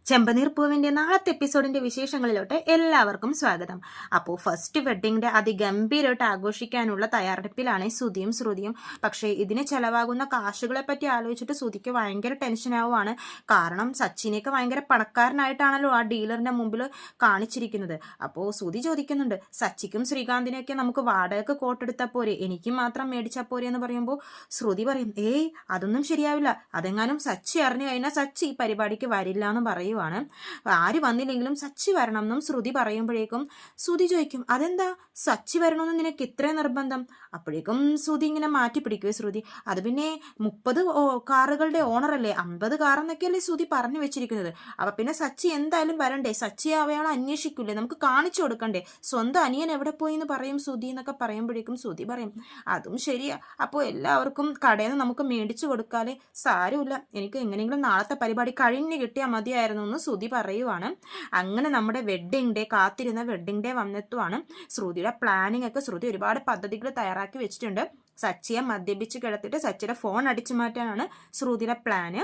ചെമ്പനീർ പൂവിന്റെ നാളത്തെ എപ്പിസോഡിന്റെ വിശേഷങ്ങളിലോട്ട് എല്ലാവർക്കും സ്വാഗതം. അപ്പോൾ ഫസ്റ്റ് വെഡ്ഡിങ്ങിന്റെ അതിഗംഭീരമായിട്ട് ആഘോഷിക്കാനുള്ള തയ്യാറെടുപ്പിലാണ് സുധിയും ശ്രുതിയും. പക്ഷേ ഇതിന് ചെലവാകുന്ന കാശുകളെ പറ്റി ആലോചിച്ചിട്ട് സുധിക്ക് ഭയങ്കര ടെൻഷൻ ആവുകയാണ്. കാരണം സച്ചിനെയൊക്കെ ഭയങ്കര പണക്കാരനായിട്ടാണല്ലോ ആ ഡീലറിന്റെ മുമ്പിൽ കാണിച്ചിരിക്കുന്നത്. അപ്പോൾ സുധി ചോദിക്കുന്നുണ്ട്, സച്ചിക്കും ശ്രീകാന്തിനെയൊക്കെ നമുക്ക് വാടകയ്ക്ക് കോട്ടെടുത്താൽ പോരെ, എനിക്കും മാത്രം മേടിച്ചാൽ പോരെ എന്ന് പറയുമ്പോൾ ശ്രുതി പറയും, ഏയ് അതൊന്നും ശരിയാവില്ല, അതെങ്ങാനും സച്ചി അറിഞ്ഞു കഴിഞ്ഞാൽ സച്ചി ഈ പരിപാടിക്ക് വരില്ല എന്ന് പറയുവാണ്. ആര് വന്നില്ലെങ്കിലും സച്ചി വരണം എന്നും ശ്രുതി പറയുമ്പോഴേക്കും ശ്രുതി ചോദിക്കും, അതെന്താ സച്ചി വരണമെന്ന് നിനക്ക് ഇത്ര നിർബന്ധം? അപ്പോഴേക്കും ശ്രുതി ഇങ്ങനെ മാറ്റി പിടിക്കുവേ ശ്രുതി, അത് പിന്നെ 30 കാറുകളുടെ ഓണറല്ലേ, 50 കാറെന്നൊക്കെയല്ലേ ശ്രുതി പറഞ്ഞു വെച്ചിരിക്കുന്നത്. അപ്പൊ പിന്നെ സച്ചി എന്തായാലും വരണ്ടേ, സച്ചി അവയാളെ അന്വേഷിക്കൂലേ, നമുക്ക് കാണിച്ചു കൊടുക്കണ്ടേ, സ്വന്തം അനിയൻ എവിടെ പോയി എന്ന് പറയും ശ്രുതി എന്നൊക്കെ പറയുമ്പോഴേക്കും ശ്രുതി പറയും, അതും ശരിയാ, അപ്പോൾ എല്ലാവർക്കും കടയിൽ നിന്ന് നമുക്ക് മേടിച്ചു കൊടുക്കാലേ, സാരമില്ല, എനിക്ക് എങ്ങനെയെങ്കിലും നാളത്തെ പരിപാടി കഴിഞ്ഞ് കിട്ടിയാൽ മതിയായിരുന്നു എന്ന് ശ്രുതി പറയുവാണ്. അങ്ങനെ നമ്മുടെ വെഡ്ഡിങ് ഡേ, കാത്തിരുന്ന വെഡ്ഡിങ് ഡേ വന്നെത്തുവാണ്. ശ്രുതിയുടെ പ്ലാനിങ് ഒക്കെ ശ്രുതി ഒരുപാട് പദ്ധതികൾ തയ്യാറാക്കി വെച്ചിട്ടുണ്ട്. സച്ചിയെ മദ്യപിച്ച് കിടത്തിട്ട് സച്ചിയുടെ ഫോൺ അടിച്ചു മാറ്റാനാണ് ശ്രുതിയുടെ പ്ലാന്.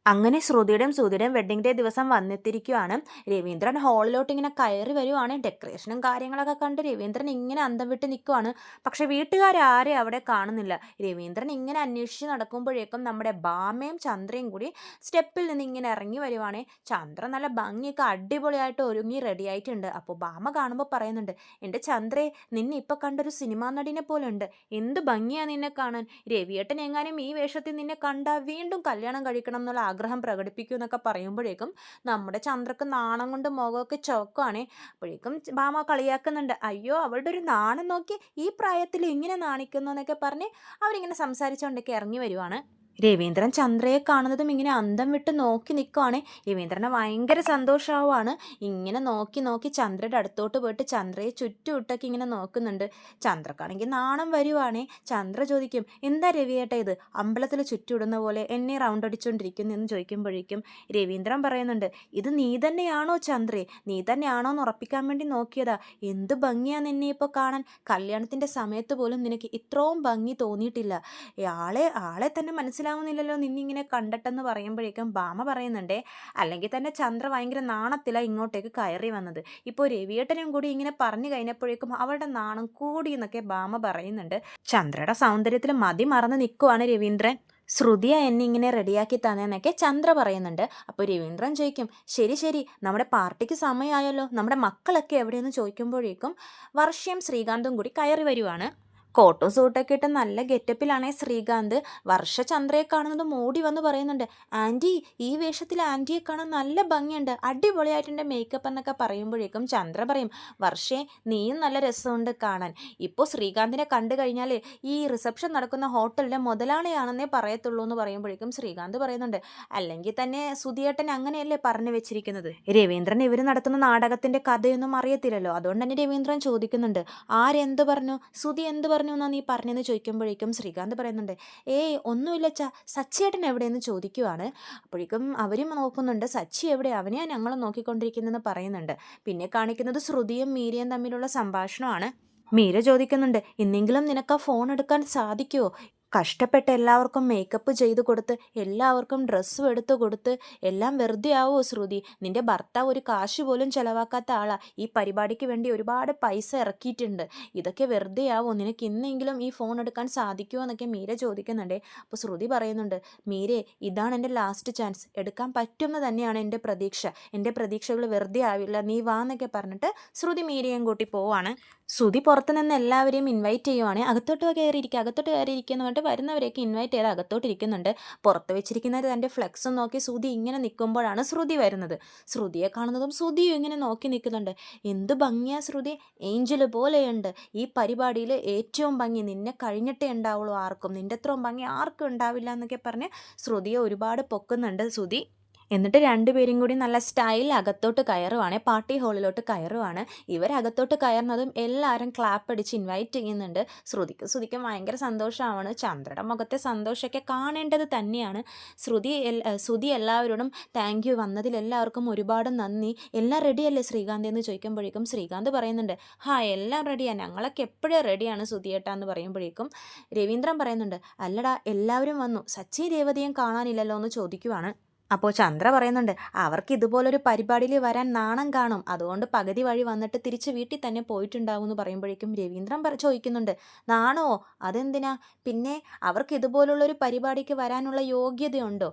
അങ്ങനെ ശ്രുതിയുടെയും വെഡ്ഡിങ് ഡേ ദിവസം വന്നെത്തിയിരിക്കുകയാണ്. രവീന്ദ്രൻ ഹാളിലോട്ട് ഇങ്ങനെ കയറി വരുവാണ്. ഡെക്കറേഷനും കാര്യങ്ങളൊക്കെ കണ്ട് രവീന്ദ്രൻ ഇങ്ങനെ അന്തം വിട്ട് നിൽക്കുവാണ്. പക്ഷെ വീട്ടുകാരും അവിടെ കാണുന്നില്ല. രവീന്ദ്രൻ ഇങ്ങനെ അന്വേഷിച്ച് നടക്കുമ്പോഴേക്കും നമ്മുടെ ബാമയും ചന്ദ്രയും കൂടി സ്റ്റെപ്പിൽ നിന്ന് ഇങ്ങനെ ഇറങ്ങി വരുവാണ്. ചന്ദ്ര നല്ല ഭംഗിയൊക്കെ അടിപൊളിയായിട്ട് ഒരുങ്ങി റെഡി ആയിട്ടുണ്ട്. അപ്പോൾ ബാമ കാണുമ്പോൾ പറയുന്നുണ്ട്, എൻ്റെ ചന്ദ്രയെ, നിന്നെ ഇപ്പം കണ്ടൊരു സിനിമാ നടിനെ പോലെ ഉണ്ട്, എന്ത് ഭംഗിയാണ് നിന്നെ കാണാൻ, രവിയേട്ടൻ എങ്ങാനും ഈ വേഷത്തിൽ നിന്നെ കണ്ടാൽ വീണ്ടും കല്യാണം കഴിക്കണം എന്നുള്ള ആഗ്രഹം പ്രകടിപ്പിക്കൂ എന്നൊക്കെ പറയുമ്പോഴേക്കും നമ്മുടെ ചന്ദ്രക്ക് നാണം കൊണ്ട് മുഖമൊക്കെ ചൊക്കാണ്. അപ്പോഴേക്കും ഭാമ കളിയാക്കുന്നുണ്ട്, അയ്യോ അവളുടെ ഒരു നാണം നോക്കി, ഈ പ്രായത്തിൽ ഇങ്ങനെ നാണിക്കുന്നു എന്നൊക്കെ പറഞ്ഞ് അവരിങ്ങനെ സംസാരിച്ചുകൊണ്ടൊക്കെ ഇറങ്ങി വരുവാണ്. രവീന്ദ്രൻ ചന്ദ്രയെ കാണുന്നതും ഇങ്ങനെ അന്തം വിട്ട് നോക്കി നിൽക്കുവാണ്. രവീന്ദ്രനെ ഭയങ്കര സന്തോഷമാവുകയാണ്. ഇങ്ങനെ നോക്കി നോക്കി ചന്ദ്രയുടെ അടുത്തോട്ട് പോയിട്ട് ചന്ദ്രയെ ചുറ്റുവിട്ടൊക്കെ ഇങ്ങനെ നോക്കുന്നുണ്ട്. ചന്ദ്രക്കാണെങ്കിൽ നാണം വരുവാണേ. ചന്ദ്ര ചോദിക്കും, എന്താ രവിയേട്ട ഇത്, അമ്പലത്തിൽ ചുറ്റുവിടുന്ന പോലെ എന്നെ റൗണ്ട് അടിച്ചുകൊണ്ടിരിക്കുന്നു എന്ന് ചോദിക്കുമ്പോഴേക്കും രവീന്ദ്രൻ പറയുന്നുണ്ട്, ഇത് നീ തന്നെയാണോ ചന്ദ്രേ, നീ തന്നെയാണോ എന്ന് ഉറപ്പിക്കാൻ വേണ്ടി നോക്കിയതാ, എന്ത് ഭംഗിയാണ് നിന്നെ ഇപ്പോൾ കാണാൻ, കല്യാണത്തിൻ്റെ സമയത്ത് പോലും നിനക്ക് ഇത്രയും ഭംഗി തോന്നിയിട്ടില്ല, ആളെ തന്നെ മനസ്സിലാവുന്നില്ലല്ലോ നിന്നിങ്ങനെ കണ്ടിട്ടെന്ന് പറയുമ്പോഴേക്കും ഭാമ പറയുന്നുണ്ടേ, അല്ലെങ്കിൽ തന്നെ ചന്ദ്ര ഭയങ്കര നാണത്തിലാണ് ഇങ്ങോട്ടേക്ക് കയറി വന്നത്. ഇപ്പോൾ രവിയേട്ടനും കൂടി ഇങ്ങനെ പറഞ്ഞു കഴിഞ്ഞപ്പോഴേക്കും അവളുടെ നാണം കൂടി എന്നൊക്കെ ഭാമ പറയുന്നുണ്ട്. ചന്ദ്രയുടെ സൗന്ദര്യത്തിൽ മതി മറന്ന് നിൽക്കുവാണ് രവീന്ദ്രൻ. ശ്രുതിയ എന്നെ ഇങ്ങനെ റെഡിയാക്കി തന്നെന്നൊക്കെ ചന്ദ്ര പറയുന്നുണ്ട്. അപ്പോൾ രവീന്ദ്രൻ ചോദിക്കും, ശരി ശരി, നമ്മുടെ പാർട്ടിക്ക് സമയമായല്ലോ, നമ്മുടെ മക്കളൊക്കെ എവിടെയെന്ന് ചോദിക്കുമ്പോഴേക്കും വർഷയും ശ്രീകാന്തും കൂടി കയറി വരുവാണ്. കോട്ടും സൂട്ടൊക്കെ ഇട്ട് നല്ല ഗെറ്റപ്പിലാണേ ശ്രീകാന്ത്. വർഷ ചന്ദ്രയെ കാണുന്നത് മോടി വന്ന് പറയുന്നുണ്ട്, ആൻറ്റി ഈ വേഷത്തിൽ ആൻറ്റിയെ കാണാൻ നല്ല ഭംഗിയുണ്ട്, അടിപൊളിയായിട്ടുണ്ട് മേക്കപ്പ് എന്നൊക്കെ പറയുമ്പോഴേക്കും ചന്ദ്ര പറയും, വർഷേ നീയും നല്ല രസമുണ്ട് കാണാൻ, ഇപ്പോൾ ശ്രീകാന്തിനെ കണ്ടു കഴിഞ്ഞാൽ ഈ റിസപ്ഷൻ നടക്കുന്ന ഹോട്ടലിലെ മുതലാളിയാണെന്നേ പറയത്തുള്ളൂ എന്ന് പറയുമ്പോഴേക്കും ശ്രീകാന്ത് പറയുന്നുണ്ട്, അല്ലെങ്കിൽ തന്നെ സുധിയേട്ടൻ അങ്ങനെയല്ലേ പറഞ്ഞു വെച്ചിരിക്കുന്നത്, രവീന്ദ്രൻ ഇവർ നടത്തുന്ന നാടകത്തിൻ്റെ കഥയൊന്നും അറിയത്തില്ലല്ലോ, അതുകൊണ്ട് തന്നെ രവീന്ദ്രൻ ചോദിക്കുന്നുണ്ട്, ആരെന്ത് പറഞ്ഞു, സുധി എന്ത് പറഞ്ഞു എന്നാ നീ പറഞ്ഞെന്ന് ചോദിക്കുമ്പോഴേക്കും ശ്രീകാന്ത് പറയുന്നുണ്ട്, ഏയ് ഒന്നുമില്ല സച്ചിയേട്ടൻ എവിടെയെന്ന് ചോദിക്കുവാണ്. അപ്പോഴേക്കും അവരും നോക്കുന്നുണ്ട്, സച്ചി എവിടെ, അവനെയാണ് ഞങ്ങൾ നോക്കിക്കൊണ്ടിരിക്കുന്നതെന്ന് പറയുന്നുണ്ട്. പിന്നെ കാണിക്കുന്നത് ശ്രുതിയും മീരയും തമ്മിലുള്ള സംഭാഷണമാണ്. മീര ചോദിക്കുന്നുണ്ട്, ഇന്നെങ്കിലും നിനക്ക് ആ ഫോൺ എടുക്കാൻ സാധിക്കുമോ, കഷ്ടപ്പെട്ട് എല്ലാവർക്കും മേക്കപ്പ് ചെയ്ത് കൊടുത്ത് എല്ലാവർക്കും ഡ്രസ്സും എടുത്ത് കൊടുത്ത് എല്ലാം വെറുതെ ആവുമോ ശ്രുതി, നിന്റെ ഭർത്താവ് ഒരു കാശ് പോലും ചിലവാക്കാത്ത ആളാ, ഈ പരിപാടിക്ക് വേണ്ടി ഒരുപാട് പൈസ ഇറക്കിയിട്ടുണ്ട്, ഇതൊക്കെ വെറുതെ ആവുമോ, നിനക്ക് ഇന്നെങ്കിലും ഈ ഫോൺ എടുക്കാൻ സാധിക്കുമോ എന്നൊക്കെ മീര ചോദിക്കുന്നുണ്ട്. അപ്പോൾ ശ്രുതി പറയുന്നുണ്ട്, മീരെ ഇതാണ് എൻ്റെ ലാസ്റ്റ് ചാൻസ്, എടുക്കാൻ പറ്റുമെന്ന് തന്നെയാണ് എൻ്റെ പ്രതീക്ഷ, എൻ്റെ പ്രതീക്ഷകൾ വെറുതെ ആവില്ല, നീ വാ എന്നൊക്കെ പറഞ്ഞിട്ട് ശ്രുതി മീരയും കൂട്ടി പോവാണ്. ശ്രുതി പുറത്ത് നിന്ന് എല്ലാവരെയും ഇൻവൈറ്റ് ചെയ്യുവാണ്, അകത്തോട്ട് കയറിയിരിക്കുക എന്ന് പറഞ്ഞിട്ട് വരുന്നവരെയൊക്കെ ഇൻവൈറ്റ് ചെയ്ത് അകത്തോട്ടിരിക്കുന്നുണ്ട്. പുറത്ത് വെച്ചിരിക്കുന്നത് തൻ്റെ ഫ്ലെക്സും നോക്കി ശ്രുതി ഇങ്ങനെ നിൽക്കുമ്പോഴാണ് ശ്രുതി വരുന്നത്. ശ്രുതിയെ കാണുന്നതും ശ്രുതിയും ഇങ്ങനെ നോക്കി നിൽക്കുന്നുണ്ട്. എന്ത് ഭംഗിയാ ശ്രുതി, ഏഞ്ചൽ പോലെയുണ്ട്, ഈ പരിപാടിയിൽ ഏറ്റവും ഭംഗി നിന്നെ കഴിഞ്ഞിട്ടേ ഉണ്ടാവുള്ളൂ ആർക്കും, നിൻ്റെ അത്രയും ഭംഗി ആർക്കും ഉണ്ടാവില്ല എന്നൊക്കെ പറഞ്ഞ് ശ്രുതിയെ ഒരുപാട് പൊക്കുന്നുണ്ട് ശ്രുതി. എന്നിട്ട് രണ്ടുപേരും കൂടി നല്ല സ്റ്റൈൽ അകത്തോട്ട് കയറുവാണ്, പാർട്ടി ഹാളിലോട്ട് കയറുവാണ്. ഇവരകത്തോട്ട് കയറുന്നതും എല്ലാവരും ക്ലാപ്പ് അടിച്ച് ഇൻവൈറ്റ് ചെയ്യുന്നുണ്ട്. ശ്രുതിക്ക് ഭയങ്കര സന്തോഷമാണ്. ചന്ദ്രയുടെ മുഖത്തെ സന്തോഷമൊക്കെ കാണേണ്ടത് തന്നെയാണ്. ശ്രുതി എല്ലാവരോടും താങ്ക് യു, വന്നതിൽ എല്ലാവർക്കും ഒരുപാട് നന്ദി, എല്ലാം റെഡിയല്ലേ ശ്രീകാന്ത് എന്ന് ചോദിക്കുമ്പോഴേക്കും ശ്രീകാന്ത് പറയുന്നുണ്ട്, എല്ലാം റെഡിയാണ്, ഞങ്ങളൊക്കെ എപ്പോഴും റെഡിയാണ് ശ്രുതിയേട്ടാ എന്ന് പറയുമ്പോഴേക്കും രവീന്ദ്രൻ പറയുന്നുണ്ട്, അല്ലടാ എല്ലാവരും വന്നു, സച്ചി രേവതിയും കാണാനില്ലല്ലോ എന്ന് ചോദിക്കുവാണ്. അപ്പോൾ ചന്ദ്ര പറയുന്നുണ്ട്, അവർക്ക് ഇതുപോലൊരു പരിപാടിയിൽ വരാൻ നാണം കാണും, അതുകൊണ്ട് പകുതി വഴി വന്നിട്ട് തിരിച്ച് വീട്ടിൽ തന്നെ പോയിട്ടുണ്ടാവും എന്ന് പറയുമ്പോഴേക്കും രവീന്ദ്രൻ ചോദിക്കുന്നുണ്ട്, നാണോ? അതെന്തിനാ? പിന്നെ അവർക്ക് ഇതുപോലുള്ളൊരു പരിപാടിക്ക് വരാനുള്ള യോഗ്യതയുണ്ടോ?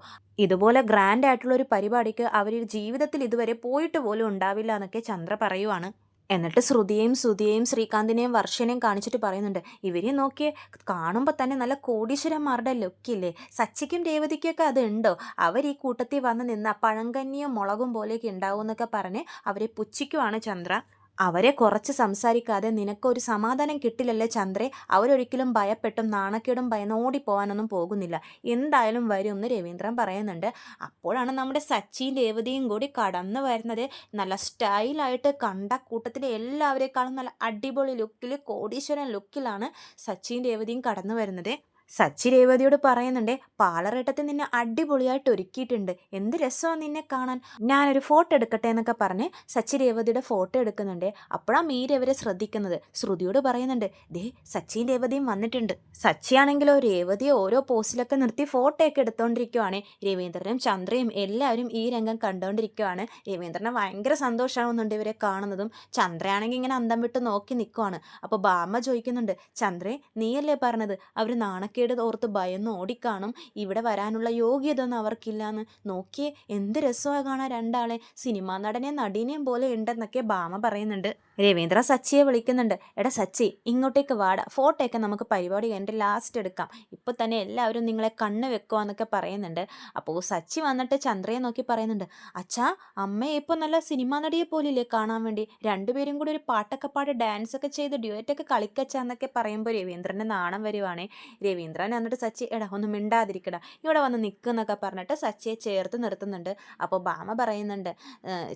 ഇതുപോലെ ഗ്രാൻഡ് ആയിട്ടുള്ള ഒരു പരിപാടിക്ക് അവർ ജീവിതത്തിൽ ഇതുവരെ പോയിട്ട് പോലും ഉണ്ടാവില്ല എന്നൊക്കെ ചന്ദ്ര പറയുവാണ്. എന്നിട്ട് ശ്രുതിയെയും സുധിയെയും ശ്രീകാന്തിനെയും വർഷനെയും കാണിച്ചിട്ട് പറയുന്നുണ്ട്, ഇവരെ നോക്കിയേ, കാണുമ്പോൾ തന്നെ നല്ല കോടീശ്വരന്മാരുടെ ലുക്കില്ലേ, സച്ചിക്കും രേവതിക്കൊക്കെ അത് ഉണ്ടോ? അവർ ഈ കൂട്ടത്തിൽ വന്ന് നിന്ന പഴങ്കഞ്ഞിയും മുളകും പോലെയൊക്കെ ഉണ്ടാവും എന്നൊക്കെ പറഞ്ഞ് അവരെ പുച്ഛിക്കുവാണ് ചന്ദ്ര. അവരെ കുറച്ച് സംസാരിക്കാതെ നിനക്കൊരു സമാധാനം കിട്ടില്ലല്ലേ ചന്ദ്രേ? അവരൊരിക്കലും ഭയപ്പെട്ടും നാണക്കേടും ഭയന്ന് ഓടിപ്പോവാനൊന്നും പോകുന്നില്ല, എന്തായാലും വരും എന്ന് രവീന്ദ്രൻ പറയുന്നുണ്ട്. അപ്പോഴാണ് നമ്മുടെ സച്ചിയും രേവതിയും കൂടി കടന്നു വരുന്നത്. നല്ല സ്റ്റൈലായിട്ട് കണ്ട കൂട്ടത്തിലെ എല്ലാവരെക്കാളും നല്ല അടിപൊളി ലുക്കിൽ, കോടീശ്വരൻ ലുക്കിലാണ് സച്ചിയും രേവതിയും കടന്നു വരുന്നത്. സച്ചി രേവതിയോട് പറയുന്നുണ്ട്, പാലറേട്ടത്തിൽ നിന്നെ അടിപൊളിയായിട്ട് ഒരുക്കിയിട്ടുണ്ട്, എന്ത് രസമാണ് നിന്നെ കാണാൻ, ഞാനൊരു ഫോട്ടോ എടുക്കട്ടെ എന്നൊക്കെ പറഞ്ഞ് സച്ചി രേവതിയുടെ ഫോട്ടോ എടുക്കുന്നുണ്ട്. അപ്പോഴാണ് മീര ഇവരെ ശ്രദ്ധിക്കുന്നത്. ശ്രുതിയോട് പറയുന്നുണ്ട്, ദേ സച്ചിയും രേവതിയും വന്നിട്ടുണ്ട്. സച്ചിയാണെങ്കിലോ രേവതിയെ ഓരോ പോസ്റ്റിലൊക്കെ നിർത്തി ഫോട്ടോയൊക്കെ എടുത്തോണ്ടിരിക്കുവാണ്. രവീന്ദ്രനും ചന്ദ്രയും എല്ലാവരും ഈ രംഗം കണ്ടുകൊണ്ടിരിക്കുവാണ്. രവീന്ദ്രന് ഭയങ്കര സന്തോഷമാവുന്നുണ്ട് ഇവരെ കാണുന്നതും. ചന്ദ്രയാണെങ്കിൽ ഇങ്ങനെ അന്തം വിട്ട് നോക്കി നിൽക്കുവാണ്. അപ്പോൾ ബാമ്മ ചോദിക്കുന്നുണ്ട്, ചന്ദ്രേ നീയല്ലേ പറഞ്ഞത് അവർ നാണക്കേട് ഓർത്ത് ഭയന്ന് ഓടിക്കാണും, ഇവിടെ വരാനുള്ള യോഗ്യത ഒന്നും അവർക്കില്ലാന്ന്, നോക്കിയേ എന്ത് രസമാണ് കാണാൻ രണ്ടാളെ, സിനിമാ നടനെയും നടീനെയും പോലെ ഉണ്ടെന്നൊക്കെ ബാമ പറയുന്നുണ്ട്. രവീന്ദ്ര സച്ചിയെ വിളിക്കുന്നുണ്ട്, എടാ സച്ചി ഇങ്ങോട്ടേക്ക് വാടാ, ഫോട്ടോയൊക്കെ നമുക്ക് പരിപാടി കഴിഞ്ഞിട്ട് ലാസ്റ്റ് എടുക്കാം, ഇപ്പോൾ തന്നെ എല്ലാവരും നിങ്ങളെ കണ്ണ് വെക്കുവാന്നൊക്കെ പറയുന്നുണ്ട്. അപ്പോൾ സച്ചി വന്നിട്ട് ചന്ദ്രയെ നോക്കി പറയുന്നുണ്ട്, അച്ഛാ അമ്മയെ ഇപ്പോൾ നല്ല സിനിമാ നടിയെ പോലില്ലേ കാണാൻ വേണ്ടി, രണ്ടുപേരും കൂടി ഒരു പാട്ടൊക്കെ പാടി ഡാൻസ് ഒക്കെ ചെയ്ത് ഡ്യുവറ്റൊക്കെ കളിക്കച്ചാന്നൊക്കെ പറയുമ്പോൾ രവീന്ദ്രൻ്റെ നാണം വരുവാണേ. രവീന്ദ്രൻ എന്നിട്ട് സച്ചി, എടാ ഒന്ന് മിണ്ടാതിരിക്കടാ, ഇവിടെ വന്ന് നിൽക്കുന്നൊക്കെ പറഞ്ഞിട്ട് സച്ചിയെ ചേർത്ത് നിർത്തുന്നുണ്ട്. അപ്പോൾ ബാമ പറയുന്നുണ്ട്,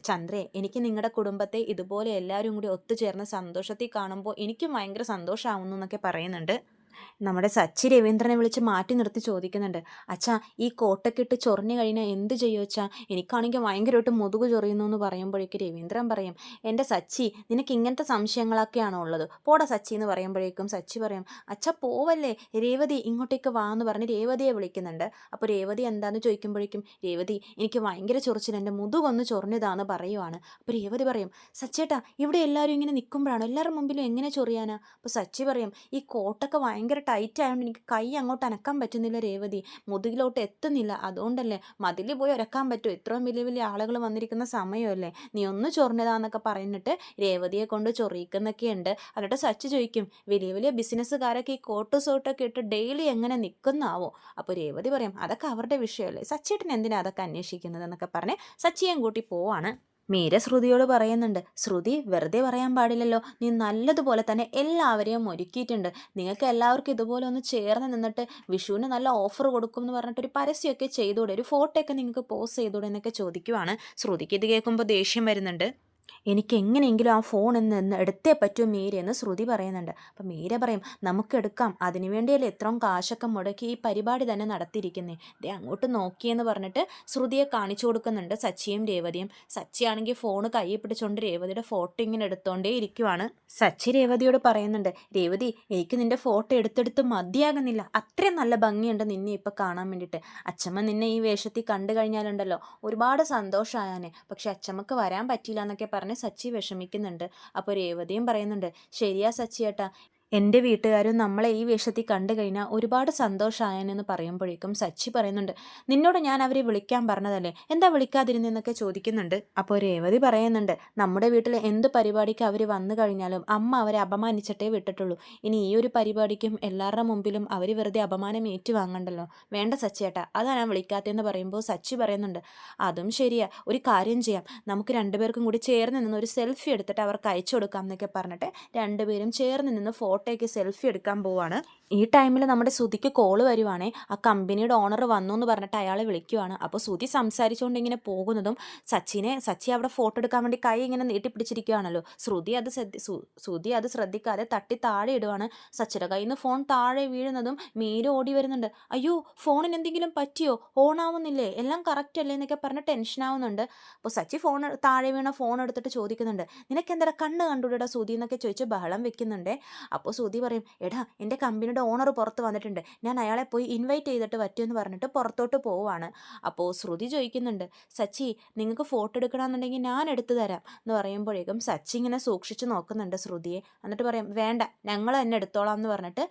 ചന്ദ്രേ എനിക്ക് നിങ്ങളുടെ കുടുംബത്തെ ഇതുപോലെ എല്ലാവരും കൂടി ഒത്തുചേർന്ന സന്തോഷത്തിൽ കാണുമ്പോൾ എനിക്കും ഭയങ്കര സന്തോഷമാവുന്നു എന്നൊക്കെ പറയുന്നുണ്ട്. നമ്മുടെ സച്ചി രവീന്ദ്രനെ വിളിച്ച് മാറ്റി നിർത്തി ചോദിക്കുന്നുണ്ട്, അച്ഛാ ഈ കോട്ടൊക്കെ ഇട്ട് ചൊറിഞ്ഞു കഴിഞ്ഞാൽ എന്ത് ചെയ്യുമോ അച്ഛാ, എനിക്കാണെങ്കിൽ ഭയങ്കരമായിട്ട് മുതുകു ചൊറിയുന്നു എന്ന് പറയുമ്പോഴേക്ക് രവീന്ദ്രൻ പറയും, എൻ്റെ സച്ചി നിനക്ക് ഇങ്ങനത്തെ സംശയങ്ങളൊക്കെയാണോ ഉള്ളത്, പോടാ സച്ചി എന്ന് പറയുമ്പോഴേക്കും സച്ചി പറയും, അച്ഛാ പോവല്ലേ, രേവതി ഇങ്ങോട്ടേക്ക് വാ എന്ന് പറഞ്ഞ് രേവതിയെ വിളിക്കുന്നുണ്ട്. അപ്പോൾ രേവതി എന്താന്ന് ചോദിക്കുമ്പോഴേക്കും, രേവതി എനിക്ക് ഭയങ്കര ചൊറിച്ചിൽ, എൻ്റെ മുതുകൊന്ന് ചൊറിഞ്ഞതാന്ന് പറയുവാണ്. അപ്പോൾ രേവതി പറയും, സച്ചേട്ടാ ഇവിടെ എല്ലാവരും ഇങ്ങനെ നിൽക്കുമ്പോഴാണോ, എല്ലാവരുടെ മുമ്പിലും എങ്ങനെ ചൊറിയാനാ? അപ്പോൾ സച്ചി പറയും, ഈ കോട്ടൊക്കെ ഭയങ്കര ടൈറ്റ് ആയതുകൊണ്ട് എനിക്ക് കൈ അങ്ങോട്ട് അനക്കാൻ പറ്റുന്നില്ല രേവതി, മുതുകിലോട്ട് എത്തുന്നില്ല, അതുകൊണ്ടല്ലേ, മതിൽ പോയി ഉരക്കാൻ പറ്റുമോ, ഇത്രയും വലിയ വലിയ ആളുകൾ വന്നിരിക്കുന്ന സമയമല്ലേ, നീ ഒന്ന് ചൊറിഞ്ഞതാന്നൊക്കെ പറഞ്ഞിട്ട് രേവതിയെ കൊണ്ട് ചൊറിയിക്കുന്നൊക്കെ ഉണ്ട്. എന്നിട്ട് സച്ചി ചോദിക്കും, വലിയ വലിയ ബിസിനസ്സുകാരൊക്കെ ഈ കോട്ട് സോട്ടൊക്കെ ഇട്ട് ഡെയിലി എങ്ങനെ നിൽക്കുന്നാവോ? അപ്പോൾ രേവതി പറയും, അതൊക്കെ അവരുടെ വിഷയമല്ലേ, സച്ചിയേട്ടൻ എന്തിനാ അതൊക്കെ അന്വേഷിക്കുന്നത് എന്നൊക്കെ പറഞ്ഞ് സച്ചിയും കൂട്ടി പോവാണ്. മീര ശ്രുതിയോട് പറയുന്നുണ്ട്, ശ്രുതി വെറുതെ പറയാൻ പാടില്ലല്ലോ, നീ നല്ലതുപോലെ തന്നെ എല്ലാവരെയും ഒരുക്കിയിട്ടുണ്ട്, നിങ്ങൾക്ക് എല്ലാവർക്കും ഇതുപോലെ ഒന്ന് ചേർന്ന് നിന്നിട്ട് വിഷുവിന് നല്ല ഓഫർ കൊടുക്കും എന്ന് പറഞ്ഞിട്ട് ഒരു പരസ്യമൊക്കെ ചെയ്തൂടെ, ഒരു ഫോട്ടോ ഒക്കെ നിങ്ങൾക്ക് പോസ്റ്റ് ചെയ്തൂടെ എന്നൊക്കെ ചോദിക്കുവാണ്. ശ്രുതിക്ക് ഇത് കേൾക്കുമ്പോൾ ദേഷ്യം വരുന്നുണ്ട്. എനിക്ക് എങ്ങനെയെങ്കിലും ആ ഫോൺ നിന്ന് എടുത്തേ പറ്റൂ മീര എന്ന് ശ്രുതി പറയുന്നുണ്ട്. അപ്പം മീര പറയും, നമുക്കെടുക്കാം, അതിനുവേണ്ടിയല്ലേ എത്രയും കാശൊക്കെ മുടക്കി ഈ പരിപാടി തന്നെ നടത്തിയിരിക്കുന്നേ, ദേ അങ്ങോട്ട് നോക്കിയെന്ന് പറഞ്ഞിട്ട് ശ്രുതിയെ കാണിച്ചു കൊടുക്കുന്നുണ്ട് സച്ചിയും രേവതിയും. സച്ചിയാണെങ്കിൽ ഫോൺ കയ്യിൽ പിടിച്ചുകൊണ്ട് രേവതിയുടെ ഫോട്ടോ ഇങ്ങനെ എടുത്തോണ്ടേ ഇരിക്കുവാണ്. സച്ചി രേവതിയോട് പറയുന്നുണ്ട്, രേവതി എനിക്ക് നിന്റെ ഫോട്ടോ എടുത്തെടുത്ത് മതിയാകുന്നില്ല, അത്രയും നല്ല ഭംഗിയുണ്ട് നിന്നെ ഇപ്പം കാണാൻ വേണ്ടിയിട്ട്, അച്ഛമ്മ നിന്നെ ഈ വേഷത്തിൽ കണ്ടു കഴിഞ്ഞാലുണ്ടല്ലോ ഒരുപാട് സന്തോഷമായാനെ, പക്ഷെ അച്ഛമ്മക്ക് വരാൻ പറ്റിയില്ല എന്നൊക്കെ പറഞ്ഞ് സച്ചി വിഷമിക്കുന്നുണ്ട്. അപ്പോൾ രേവതിയും പറയുന്നുണ്ട്, ശരിയാ സച്ചിയേട്ടാ, എൻ്റെ വീട്ടുകാരും നമ്മളെ ഈ വേഷത്തിൽ കണ്ടു കഴിഞ്ഞാൽ ഒരുപാട് സന്തോഷമായെന്ന് പറയുമ്പോഴേക്കും സച്ചി പറയുന്നുണ്ട്, നിന്നോട് ഞാൻ അവരെ വിളിക്കാൻ പറഞ്ഞതല്ലേ, എന്താ വിളിക്കാതിരുന്നെന്നൊക്കെ ചോദിക്കുന്നുണ്ട്. അപ്പോൾ രേവതി പറയുന്നുണ്ട്, നമ്മുടെ വീട്ടിൽ എന്ത് പരിപാടിക്ക് അവർ വന്നു കഴിഞ്ഞാലും അമ്മ അവരെ അപമാനിച്ചിട്ടേ വിട്ടിട്ടുള്ളൂ, ഇനി ഈ ഒരു പരിപാടിക്കും എല്ലാവരുടെ മുമ്പിലും അവർ വെറുതെ അപമാനം ഏറ്റുവാങ്ങണ്ടല്ലോ, വേണ്ട സച്ചിയേട്ടാ അതാ ഞാൻ വിളിക്കാത്തതെന്ന് പറയുമ്പോൾ സച്ചി പറയുന്നുണ്ട്, അതും ശരിയാ, ഒരു കാര്യം ചെയ്യാം, നമുക്ക് രണ്ടുപേർക്കും കൂടി ചേർന്ന് നിന്ന് ഒരു സെൽഫി എടുത്തിട്ട് അവർക്ക് അയച്ചു കൊടുക്കാം എന്നൊക്കെ പറഞ്ഞിട്ട് രണ്ടുപേരും ചേർന്ന് നിന്ന് ഫോട്ടോയ്ക്ക് സെൽഫി എടുക്കാൻ പോവാണ്. ഈ ടൈമിൽ നമ്മുടെ ശ്രുതിക്ക് കോള് വരുവാണേ, ആ കമ്പനിയുടെ ഓണർ വന്നു എന്ന് പറഞ്ഞിട്ട് അയാളെ വിളിക്കുവാണ്. അപ്പോൾ ശ്രുതി സംസാരിച്ചുകൊണ്ട് ഇങ്ങനെ പോകുന്നതും സച്ചി അവിടെ ഫോട്ടോ എടുക്കാൻ വേണ്ടി കൈ ഇങ്ങനെ നീട്ടിപ്പിടിച്ചിരിക്കുകയാണല്ലോ, ശ്രുതി അത് ശ്രദ്ധിക്കാതെ തട്ടി താഴെ ഇടുവാണ്. സച്ചിയുടെ കയ്യിൽ നിന്ന് ഫോൺ താഴെ വീഴുന്നതും മീര ഓടി വരുന്നുണ്ട്, അയ്യോ ഫോണിന് എന്തെങ്കിലും പറ്റിയോ, ഓൺ ആവുന്നില്ലേ, എല്ലാം കറക്റ്റ് അല്ലേ എന്നൊക്കെ പറഞ്ഞ് ടെൻഷനാവുന്നുണ്ട്. അപ്പോൾ സച്ചി താഴെ വീണ ഫോൺ എടുത്തിട്ട് ചോദിക്കുന്നുണ്ട്, നിനക്ക് എന്താ കണ്ണ് കണ്ടുകൂടാ ശ്രുതി എന്നൊക്കെ ചോദിച്ച് ബഹളം വെക്കുന്നുണ്ട്. അപ്പോൾ ശ്രുതി പറയും, എടാ എൻ്റെ കമ്പനിയുടെ ഓണർ പുറത്ത് വന്നിട്ടുണ്ട്, ഞാൻ അയാളെ പോയി ഇൻവൈറ്റ് ചെയ്തിട്ട് പറ്റുമെന്ന് പറഞ്ഞിട്ട് പുറത്തോട്ട് പോവുകയാണ്. അപ്പോൾ ശ്രുതി ചോദിക്കുന്നുണ്ട്, സച്ചി നിങ്ങൾക്ക് ഫോട്ടോ എടുക്കണമെന്നുണ്ടെങ്കിൽ ഞാൻ എടുത്തു തരാം എന്ന് പറയുമ്പോഴേക്കും സച്ചി ഇങ്ങനെ സൂക്ഷിച്ച് നോക്കുന്നുണ്ട് ശ്രുതിയെ. എന്നിട്ട് പറയും, വേണ്ട ഞങ്ങൾ തന്നെ എടുത്തോളാം എന്ന് പറഞ്ഞിട്ട്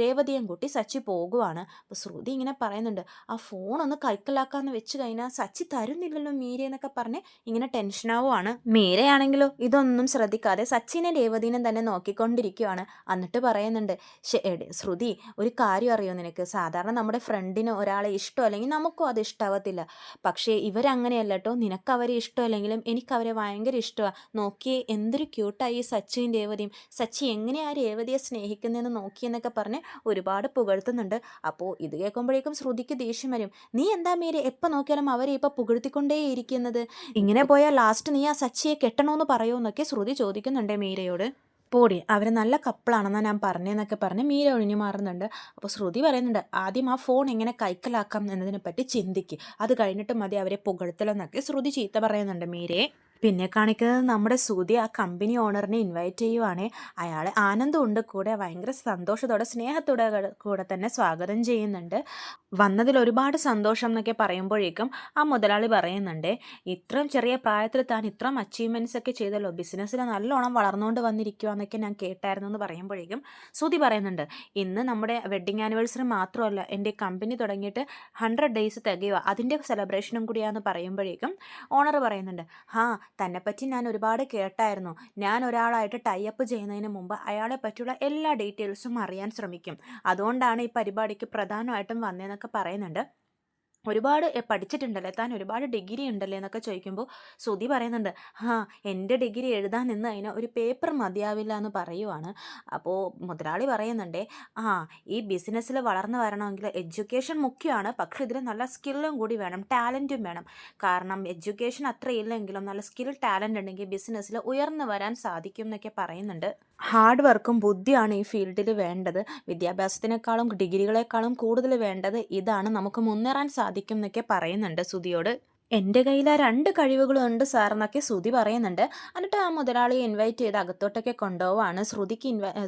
രേവതിയും കൂട്ടി സച്ചി പോകുവാണ്. അപ്പോൾ ശ്രുതി ഇങ്ങനെ പറയുന്നുണ്ട്, ആ ഫോൺ ഒന്ന് കൈക്കലാക്കാന്ന് വെച്ച് കഴിഞ്ഞാൽ സച്ചി തരുന്നില്ലല്ലോ മീര എന്നൊക്കെ പറഞ്ഞ് ഇങ്ങനെ ടെൻഷനാവുകയാണ്. മീരയാണെങ്കിലോ ഇതൊന്നും ശ്രദ്ധിക്കാതെ സച്ചിനെ രേവതിനെ തന്നെ നോക്കിക്കൊണ്ടിരിക്കുകയാണ്. എന്നിട്ട് പറയുന്നുണ്ട്, ശ്രുതി ഒരു കാര്യം അറിയോ നിനക്ക്, സാധാരണ നമ്മുടെ ഫ്രണ്ടിന് ഒരാളെ ഇഷ്ടം അല്ലെങ്കിൽ നമുക്കും അത് ഇഷ്ടാവത്തില്ല, പക്ഷേ ഇവരങ്ങനെയല്ല കേട്ടോ, നിനക്ക് അവരെ ഇഷ്ടമല്ലെങ്കിലും എനിക്ക് അവരെ ഭയങ്കര ഇഷ്ടമാണ്, നോക്കിയേ എന്തൊരു ക്യൂട്ടായി സച്ചിയും രേവതിയും, സച്ചി എങ്ങനെയാ രേവതിയെ സ്നേഹിക്കുന്നതെന്ന് നോക്കിയെന്നൊക്കെ പറഞ്ഞ് ഒരുപാട് പുകഴ്ത്തുന്നുണ്ട്. അപ്പോൾ ഇത് കേൾക്കുമ്പോഴേക്കും ശ്രുതിക്ക് ദേഷ്യം വരും. നീ എന്താ മീര എപ്പോൾ നോക്കിയാലും അവരെ ഇപ്പോൾ പുകഴ്ത്തിക്കൊണ്ടേയിരിക്കുന്നത്, ഇങ്ങനെ പോയാൽ ലാസ്റ്റ് നീ ആ സച്ചിയെ കെട്ടണമെന്ന് പറയുമെന്നൊക്കെ ശ്രുതി ചോദിക്കുന്നുണ്ട് മീരയോട്. പോടി അവർ നല്ല കപ്പിളാണെന്നാണ് ഞാൻ പറഞ്ഞതെന്നൊക്കെ പറഞ്ഞ് മീര ഒഴിഞ്ഞു മാറുന്നുണ്ട്. അപ്പോൾ ശ്രുതി പറയുന്നുണ്ട്, ആദ്യം ആ ഫോൺ എങ്ങനെ കൈക്കലാക്കാം എന്നതിനെപ്പറ്റി ചിന്തിക്ക്, അത് കഴിഞ്ഞിട്ട് മതി അവരെ പുകഴ്ത്തലെന്നൊക്കെ ശ്രുതി ചീത്ത പറയുന്നുണ്ട് മീരയെ. പിന്നെ കാണിക്കുന്നത് നമ്മുടെ ശ്രുതി ആ കമ്പനി ഓണറിനെ ഇൻവൈറ്റ് ചെയ്യുവാണേ. അയാളെ ആനന്ദമുണ്ട് കൂടെ ഭയങ്കര സന്തോഷത്തോടെ സ്നേഹത്തോടെ കൂടെ തന്നെ സ്വാഗതം ചെയ്യുന്നുണ്ട്. വന്നതിൽ ഒരുപാട് സന്തോഷം എന്നൊക്കെ പറയുമ്പോഴേക്കും ആ മുതലാളി പറയുന്നുണ്ട്, ഇത്രയും ചെറിയ പ്രായത്തിൽ താൻ ഇത്രയും അച്ചീവ്മെൻറ്റ്സ് ഒക്കെ ചെയ്തല്ലോ, ബിസിനസ്സിൽ നല്ലോണം വളർന്നുകൊണ്ട് വന്നിരിക്കുക എന്നൊക്കെ ഞാൻ കേട്ടായിരുന്നു എന്ന് പറയുമ്പോഴേക്കും ശ്രുതി പറയുന്നുണ്ട്, ഇന്ന് നമ്മുടെ വെഡ്ഡിങ് ആനിവേഴ്സറി മാത്രമല്ല എൻ്റെ കമ്പനി തുടങ്ങിയിട്ട് 100 ഡേയ്സ് തികയുക, അതിൻ്റെ സെലിബ്രേഷനും കൂടിയാണെന്ന് പറയുമ്പോഴേക്കും ഓണർ പറയുന്നുണ്ട്, തന്നെപ്പറ്റി ഞാൻ ഒരുപാട് കേട്ടായിരുന്നു, ഞാൻ ഒരാളായിട്ട് ടൈപ്പ് ചെയ്യുന്നതിന് മുമ്പ് അയാളെ പറ്റിയുള്ള എല്ലാ ഡീറ്റെയിൽസും അറിയാൻ ശ്രമിക്കും, അതുകൊണ്ടാണ് ഈ പരിപാടിക്ക് പ്രധാനമായിട്ടും വന്നതെന്നൊക്കെ പറയുന്നുണ്ട്. ഒരുപാട് പഠിച്ചിട്ടുണ്ടല്ലേ താൻ, ഒരുപാട് ഡിഗ്രി ഉണ്ടല്ലേ എന്നൊക്കെ ചോദിക്കുമ്പോൾ ശ്രുതി പറയുന്നുണ്ട്, എൻ്റെ ഡിഗ്രി എഴുതാൻ നിന്ന് അതിന് ഒരു പേപ്പർ മതിയാവില്ല എന്ന് പറയുവാണ്. അപ്പോൾ മുതലാളി പറയുന്നുണ്ട്, ഈ ബിസിനസ്സിൽ വളർന്നു വരണമെങ്കിൽ എഡ്യൂക്കേഷൻ മുഖ്യമാണ്, പക്ഷേ ഇതിൽ നല്ല സ്കില്ലും കൂടി വേണം, ടാലൻറ്റും വേണം, കാരണം എഡ്യൂക്കേഷൻ അത്ര ഇല്ലെങ്കിലും നല്ല സ്കിൽ ടാലൻ്റ് ഉണ്ടെങ്കിൽ ബിസിനസ്സിൽ ഉയർന്നു വരാൻ സാധിക്കും എന്നൊക്കെ പറയുന്നുണ്ട്. ഹാർഡ് വർക്കും ബുദ്ധിയാണ് ഈ ഫീൽഡിൽ വേണ്ടത്, വിദ്യാഭ്യാസത്തിനേക്കാളും ഡിഗ്രികളെക്കാളും കൂടുതൽ വേണ്ടത് ഇതാണ്, നമുക്ക് മുന്നേറാൻ സാധിക്കും എന്നൊക്കെ പറയുന്നുണ്ട് ശ്രുതിയോട്. എൻ്റെ കയ്യിൽ ആ 2 കഴിവുകളും ഉണ്ട് സാർ എന്നൊക്കെ ശ്രുതി പറയുന്നുണ്ട്. എന്നിട്ട് ആ മുതലാളിയെ ഇൻവൈറ്റ് ചെയ്ത് അകത്തോട്ടൊക്കെ കൊണ്ടുപോവാണ്.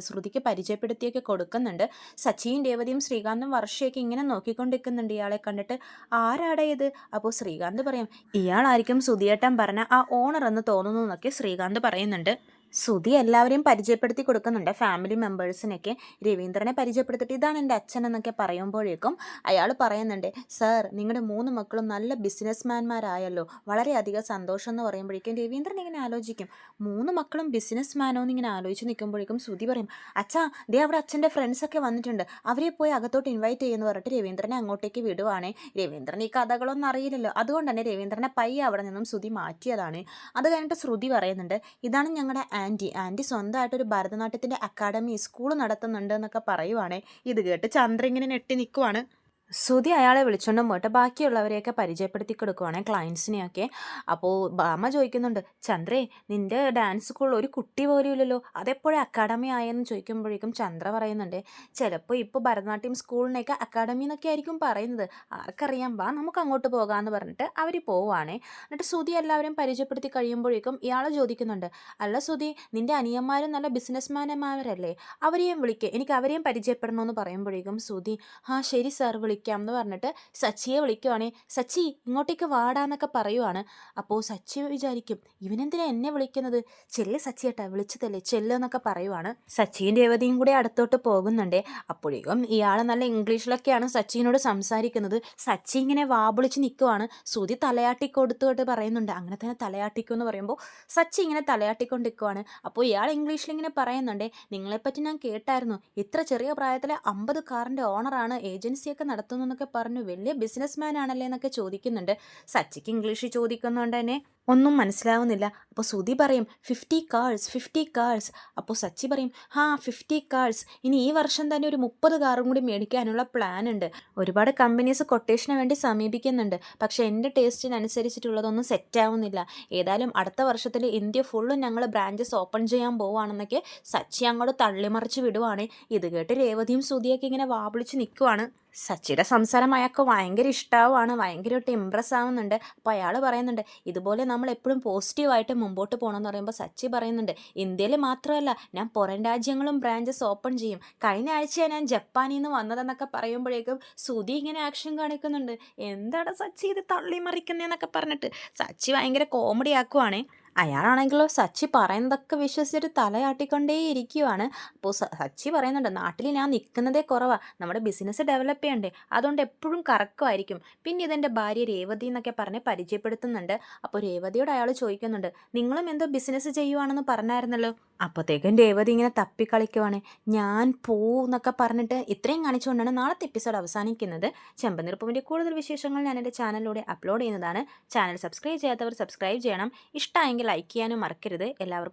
ശ്രുതിക്ക് പരിചയപ്പെടുത്തിയൊക്കെ കൊടുക്കുന്നുണ്ട്. സച്ചിയും രേവതിയും ശ്രീകാന്തും വർഷയൊക്കെ ഇങ്ങനെ നോക്കിക്കൊണ്ടിരിക്കുന്നുണ്ട് ഇയാളെ കണ്ടിട്ട്, ആരാടെ ഇത്? അപ്പോൾ ശ്രീകാന്ത് പറയും, ഇയാളായിരിക്കും ശ്രുതിയേട്ടൻ പറഞ്ഞ ആ ഓണർ എന്ന് തോന്നുന്നു എന്നൊക്കെ ശ്രീകാന്ത് പറയുന്നുണ്ട്. ശ്രുതി എല്ലാവരെയും പരിചയപ്പെടുത്തി കൊടുക്കുന്നുണ്ട്, ഫാമിലി മെമ്പേഴ്സിനൊക്കെ. രവീന്ദ്രനെ പരിചയപ്പെടുത്തിയിട്ട് ഇതാണ് എൻ്റെ അച്ഛൻ എന്നൊക്കെ പറയുമ്പോഴേക്കും അയാൾ പറയുന്നുണ്ട്, സാർ നിങ്ങളുടെ 3 മക്കളും നല്ല ബിസിനസ് മാൻമാരായല്ലോ, വളരെയധികം സന്തോഷം എന്ന് പറയുമ്പോഴേക്കും രവീന്ദ്രൻ ഇങ്ങനെ ആലോചിക്കും, 3 മക്കളും ബിസിനസ് മാനോ എന്ന് ഇങ്ങനെ ആലോചിച്ച് നിൽക്കുമ്പോഴേക്കും ശ്രുതി പറയും, അച്ഛാ ദേ അവിടെ അച്ഛൻ്റെ ഫ്രണ്ട്സൊക്കെ വന്നിട്ടുണ്ട്, അവരെ പോയി അകത്തോട്ട് ഇൻവൈറ്റ് ചെയ്യുമെന്ന് പറഞ്ഞിട്ട് രവീന്ദ്രനെ അങ്ങോട്ടേക്ക് വിടുവാണേ. രവീന്ദ്രൻ ഈ കഥകളൊന്നും അറിയില്ലല്ലോ, അതുകൊണ്ട് തന്നെ രവീന്ദ്രനെ പയ്യെ അവിടെ നിന്നും ശ്രുതി മാറ്റിയതാണ്. അത് കഴിഞ്ഞിട്ട് ശ്രുതി പറയുന്നുണ്ട്, ഇതാണ് ഞങ്ങളുടെ ആൻറ്റി സ്വന്തമായിട്ടൊരു ഭരതനാട്യത്തിൻ്റെ അക്കാഡമി സ്കൂൾ നടത്തുന്നുണ്ട് എന്നൊക്കെ പറയുവാണേ. ഇത് കേട്ട് ചന്ദ്ര ഇങ്ങനെ ഞെട്ടി നിൽക്കുവാണ്. ശ്രുതി അയാളെ വിളിച്ചുകൊണ്ടും പോയിട്ട് ബാക്കിയുള്ളവരെയൊക്കെ പരിചയപ്പെടുത്തി കൊടുക്കുവാണ്, ക്ലയൻസിനെയൊക്കെ. അപ്പോൾ ബാമ ചോദിക്കുന്നുണ്ട്, ചന്ദ്രേ നിൻ്റെ ഡാൻസ് സ്കൂളിൽ ഒരു കുട്ടി പോലും ഇല്ലല്ലോ, അതെപ്പോഴും അക്കാഡമി ആയെന്ന് ചോദിക്കുമ്പോഴേക്കും ചന്ദ്ര പറയുന്നുണ്ട്, ചിലപ്പോൾ ഇപ്പോൾ ഭരതനാട്യം സ്കൂളിനെയൊക്കെ അക്കാഡമി എന്നൊക്കെ ആയിരിക്കും പറയുന്നത്, ആർക്കറിയാം, വാ നമുക്ക് അങ്ങോട്ട് പോകാമെന്ന് പറഞ്ഞിട്ട് അവർ പോവുകയാണേ. എന്നിട്ട് ശ്രുതി എല്ലാവരും പരിചയപ്പെടുത്തി കഴിയുമ്പോഴേക്കും ഇയാൾ ചോദിക്കുന്നുണ്ട്, അല്ല ശ്രുതി നിൻ്റെ അനിയന്മാരും നല്ല ബിസിനസ്മാൻമാരല്ലേ, അവരെയും വിളിക്കുക, എനിക്ക് അവരെയും പരിചയപ്പെടണമെന്ന് പറയുമ്പോഴേക്കും ശ്രുതി, ശരി സാർ വിളിക്കാം എന്ന് പറഞ്ഞിട്ട് സച്ചിയെ വിളിക്കുവാണേ. സച്ചി ഇങ്ങോട്ടേക്ക് വാടാന്നൊക്കെ പറയുവാണ്. അപ്പോൾ സച്ചി വിചാരിക്കും, ഇവനെന്തിനാ എന്നെ വിളിക്കുന്നത്, ചെല്ല് സച്ചിയേട്ടാ വിളിച്ചതല്ലേ ചെല്ലെന്നൊക്കെ പറയുവാണ്. സച്ചിയും രേവതിയും കൂടെ അടുത്തോട്ട് പോകുന്നുണ്ടേ. അപ്പോഴേക്കും ഇയാൾ നല്ല ഇംഗ്ലീഷിലൊക്കെയാണ് സച്ചിനോട് സംസാരിക്കുന്നത്. സച്ചി ഇങ്ങനെ വാബിളിച്ച് നിൽക്കുവാണ്. ശ്രുതി തലയാട്ടി കൊടുത്തോട്ട് പറയുന്നുണ്ട്, അങ്ങനെ തന്നെ തലയാട്ടിക്കും എന്ന് പറയുമ്പോൾ സച്ചി ഇങ്ങനെ തലയാട്ടിക്കൊണ്ട് നിൽക്കുവാണ്. അപ്പോൾ ഇയാൾ ഇംഗ്ലീഷിലിങ്ങനെ പറയുന്നുണ്ട്, നിങ്ങളെപ്പറ്റി ഞാൻ കേട്ടായിരുന്നു, ഇത്ര ചെറിയ പ്രായത്തിൽ 50 കാറിൻ്റെ ഓണറാണ്, ഏജൻസിയൊക്കെ നടത്തുന്നു എന്നൊക്കെ പറഞ്ഞു, വലിയ ബിസിനസ് മാൻ ആണല്ലേ എന്നൊക്കെ ചോദിക്കുന്നുണ്ട്. സച്ചിക്ക് ഇംഗ്ലീഷ് ചോദിക്കുന്നതുകൊണ്ട് തന്നെ ഒന്നും മനസ്സിലാവുന്നില്ല. അപ്പോൾ ശ്രുതി പറയും 50 കാർസ്. അപ്പോൾ സച്ചി പറയും 50 കാർസ്, ഇനി ഈ വർഷം തന്നെ ഒരു 30 കാറും കൂടി മേടിക്കാനുള്ള പ്ലാൻ ഉണ്ട്. ഒരുപാട് കമ്പനീസ് കൊട്ടേഷന് വേണ്ടി സമീപിക്കുന്നുണ്ട്, പക്ഷേ എൻ്റെ ടേസ്റ്റിനനുസരിച്ചിട്ടുള്ളതൊന്നും സെറ്റ് ആവുന്നില്ല. ഏതായാലും അടുത്ത വർഷത്തിൽ ഇന്ത്യ ഫുള്ളും ഞങ്ങൾ ബ്രാഞ്ചസ് ഓപ്പൺ ചെയ്യാൻ പോവുകയാണെന്നൊക്കെ സച്ചി അങ്ങോട്ട് തള്ളിമറിച്ച് വിടുവാണ്. ഇത് കേട്ട് രേവതിയും ശ്രുതിയൊക്കെ ഇങ്ങനെ വാവിളിച്ച് നിൽക്കുവാണ്. സച്ചിയുടെ സംസാരം അയാൾക്ക് ഭയങ്കര ഇഷ്ടമാവുകയാണ്, ഭയങ്കരമായിട്ട് ഇമ്പ്രസ് ആവുന്നുണ്ട്. അപ്പോൾ അയാൾ പറയുന്നുണ്ട്, ഇതുപോലെ നമ്മളെപ്പോഴും പോസിറ്റീവായിട്ട് മുമ്പോട്ട് പോകണമെന്ന് പറയുമ്പോൾ സച്ചി പറയുന്നുണ്ട്, ഇന്ത്യയിൽ മാത്രമല്ല ഞാൻ പുറം രാജ്യങ്ങളും ബ്രാഞ്ചസ് ഓപ്പൺ ചെയ്യും. കഴിഞ്ഞ ആഴ്ചയാണ് ഞാൻ ജപ്പാനിൽ നിന്ന് വന്നതെന്നൊക്കെ പറയുമ്പോഴേക്കും സുധി ഇങ്ങനെ ആക്ഷൻ കാണിക്കുന്നുണ്ട്. എന്താണ് സച്ചി ഇത് തള്ളി മറിക്കുന്നതെന്നൊക്കെ പറഞ്ഞിട്ട് സച്ചി ഭയങ്കര കോമഡി ആക്കുവാണേ. അയാളാണെങ്കിലോ സച്ചി പറയുന്നതൊക്കെ വിശ്വസിച്ചിട്ട് തലയാട്ടിക്കൊണ്ടേ ഇരിക്കുവാണ്. അപ്പോൾ സച്ചി പറയുന്നുണ്ട്, നാട്ടിൽ ഞാൻ നിൽക്കുന്നതേ കുറവാണ്, നമ്മുടെ ബിസിനസ് ഡെവലപ്പ് ചെയ്യണ്ടേ, അതുകൊണ്ട് എപ്പോഴും കറക്കമായിരിക്കും. പിന്നെ ഇതെൻ്റെ ഭാര്യ രേവതി എന്നൊക്കെ പറഞ്ഞ് പരിചയപ്പെടുത്തുന്നുണ്ട്. അപ്പോൾ രേവതിയോട് അയാൾ ചോദിക്കുന്നുണ്ട്, നിങ്ങളും എന്തോ ബിസിനസ് ചെയ്യുവാണെന്ന് പറഞ്ഞായിരുന്നല്ലോ. അപ്പോഴത്തേക്കും രേവതി ഇങ്ങനെ തപ്പിക്കളിക്കുവാണ്. ഞാൻ പോന്നൊക്കെ പറഞ്ഞിട്ട് ഇത്രയും കാണിച്ചുകൊണ്ടാണ് നാളത്തെ എപ്പിസോഡ് അവസാനിക്കുന്നത്. ചെമ്പനീർപ്പൂവിൻ്റെ കൂടുതൽ വിശേഷങ്ങൾ ഞാൻ എൻ്റെ ചാനലിലൂടെ അപ്ലോഡ് ചെയ്യുന്നതാണ്. ചാനൽ സബ്സ്ക്രൈബ് ചെയ്യാത്തവർ സബ്സ്ക്രൈബ് ചെയ്യണം. ഇഷ്ടമായെങ്കിൽ ലൈക്ക് ചെയ്യാനും മറക്കരുത്. എല്ലാവർക്കും